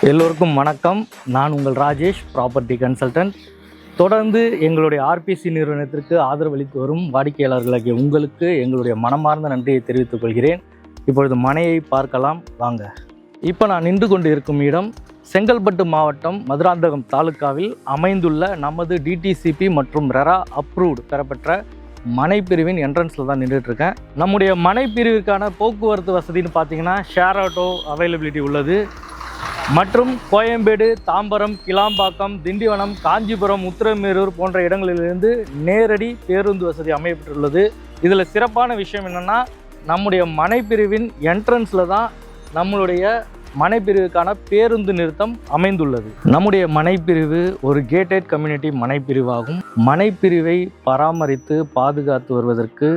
எல்லோருக்கும் வணக்கம். நான் உங்கள் ராஜேஷ், ப்ராப்பர்ட்டி கன்சல்டன்ட். தொடர்ந்து எங்களுடைய ஆர்பிசி நிறுவனத்திற்கு ஆதரவளித்து வரும் வாடிக்கையாளர்களாகிய உங்களுக்கு எங்களுடைய மனமார்ந்த நன்றியை தெரிவித்துக் கொள்கிறேன். இப்பொழுது மனையை பார்க்கலாம் வாங்க. இப்போ நான் நின்று கொண்டு இருக்கும் இடம் செங்கல்பட்டு மாவட்டம் மதுராந்தகம் தாலுக்காவில் அமைந்துள்ள நமது டிடிசிபி மற்றும் ரெரா அப்ரூவ்டு பெறப்பெற்ற மனைப்பிரிவின் என்ட்ரன்ஸில் தான் நின்றுட்டுருக்கேன். நம்முடைய மனைப்பிரிவிற்கான போக்குவரத்து வசதின்னு பார்த்தீங்கன்னா ஷேர் ஆட்டோ அவைலபிலிட்டி உள்ளது. மற்றும் கோயம்பேடு, தாம்பரம், கிளாம்பாக்கம், திண்டிவனம், காஞ்சிபுரம், உத்திரமேரூர் போன்ற இடங்களிலிருந்து நேரடி பேருந்து வசதி அமையப்பட்டுள்ளது. இதில் சிறப்பான விஷயம் என்னென்னா, நம்முடைய மனைப்பிரிவின் என்ட்ரன்ஸில் தான் நம்மளுடைய மனைப்பிரிவுக்கான பேருந்து நிறுத்தம் அமைந்துள்ளது. நம்முடைய மனைப்பிரிவு ஒரு கேட்டட் கம்யூனிட்டி மனைப்பிரிவாகும். மனைப்பிரிவை பராமரித்து பாதுகாத்து வருவதற்கு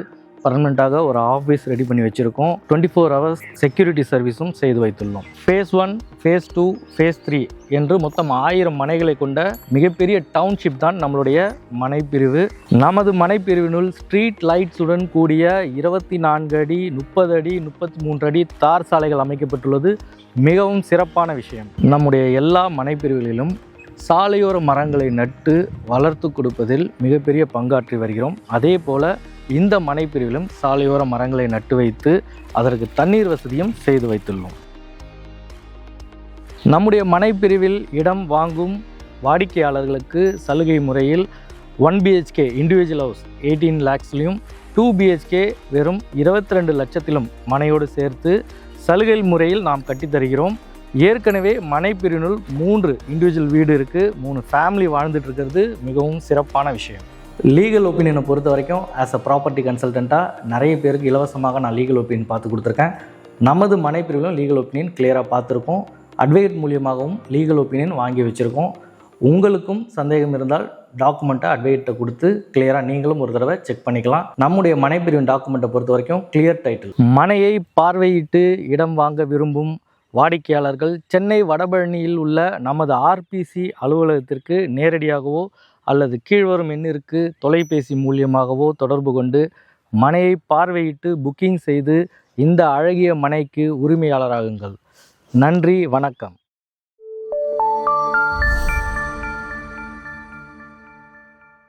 பர்மனெண்ட்டாக ஒரு ஆஃபீஸ் ரெடி பண்ணி வச்சுருக்கோம். 24 hours செக்யூரிட்டி சர்வீஸும் செய்து வைத்துள்ளோம். ஃபேஸ் 1, ஃபேஸ் 2, ஃபேஸ் 3 என்று மொத்தம் 1000 மனைகளை கொண்ட மிகப்பெரிய டவுன்ஷிப் தான் நம்மளுடைய மனைப்பிரிவு. நமது மனைப்பிரிவினுள் ஸ்ட்ரீட் லைட்ஸுடன் கூடிய 24 அடி, 30 அடி, 33 அடி தார் சாலைகள் அமைக்கப்பட்டுள்ளது. மிகவும் சிறப்பான விஷயம். நம்முடைய எல்லா மனைப்பிரிவுகளிலும் சாலையோர மரங்களை நட்டு வளர்த்து கொடுப்பதில் மிகப்பெரிய பங்காற்றி வருகிறோம். அதே போல் இந்த மனைப்பிரிவிலும் சாலையோர மரங்களை நட்டு வைத்து அதற்கு தண்ணீர் வசதியும் செய்து வைத்துள்ளோம். நம்முடைய மனைப்பிரிவில் இடம் வாங்கும் வாடிக்கையாளர்களுக்கு சலுகை முறையில் 1 BHK இண்டிவிஜுவல் ஹவுஸ் 18 lakhsலையும் 2 BHK வெறும் 22 லட்சத்திலும் மனையோடு சேர்த்து சலுகை முறையில் நாம் கட்டித்தருகிறோம். ஏற்கனவே மனைப்பிரிவினுள் 3 இண்டிவிஜுவல் வீடு இருக்குது. 3 ஃபேமிலி வாழ்ந்துட்டு இருக்கிறது மிகவும் சிறப்பான விஷயம். லீகல் ஒப்பீனியனை பொறுத்த வரைக்கும் ஆஸ் அ ப்ராப்பர்ட்டி கன்சல்டண்ட்டாக நிறைய பேருக்கு இலவசமாக நான் லீகல் ஒப்பீனியன் பார்த்து கொடுத்துருக்கேன். நமது மனைப்பிரிவிலும் லீகல் ஒப்பீனியன் கிளியராக பார்த்துருக்கோம். அட்வொகேட் மூலியமாகவும் லீகல் ஒப்பீனியன் வாங்கி வச்சுருக்கோம். உங்களுக்கும் சந்தேகம் இருந்தால் டாக்குமெண்ட்டை அட்வொகேட்டை கொடுத்து கிளியராக நீங்களும் ஒரு தடவை செக் பண்ணிக்கலாம். நம்முடைய மனைப்பிரிவின் டாக்குமெண்ட்டை பொறுத்த வரைக்கும் கிளியர் டைட்டில். மனையை பார்வையிட்டு இடம் வாங்க விரும்பும் வாடிக்கையாளர்கள் சென்னை வடபழனியில் உள்ள நமது ஆர்பிசி அலுவலகத்திற்கு நேரடியாகவோ அல்லது கீழ்வரும் எண்ணிற்கு தொலைபேசி மூலியமாகவோ தொடர்பு கொண்டு மனையை பார்வையிட்டு புக்கிங் செய்து இந்த அழகிய மனைக்கு உரிமையாளராகுங்கள். நன்றி, வணக்கம்.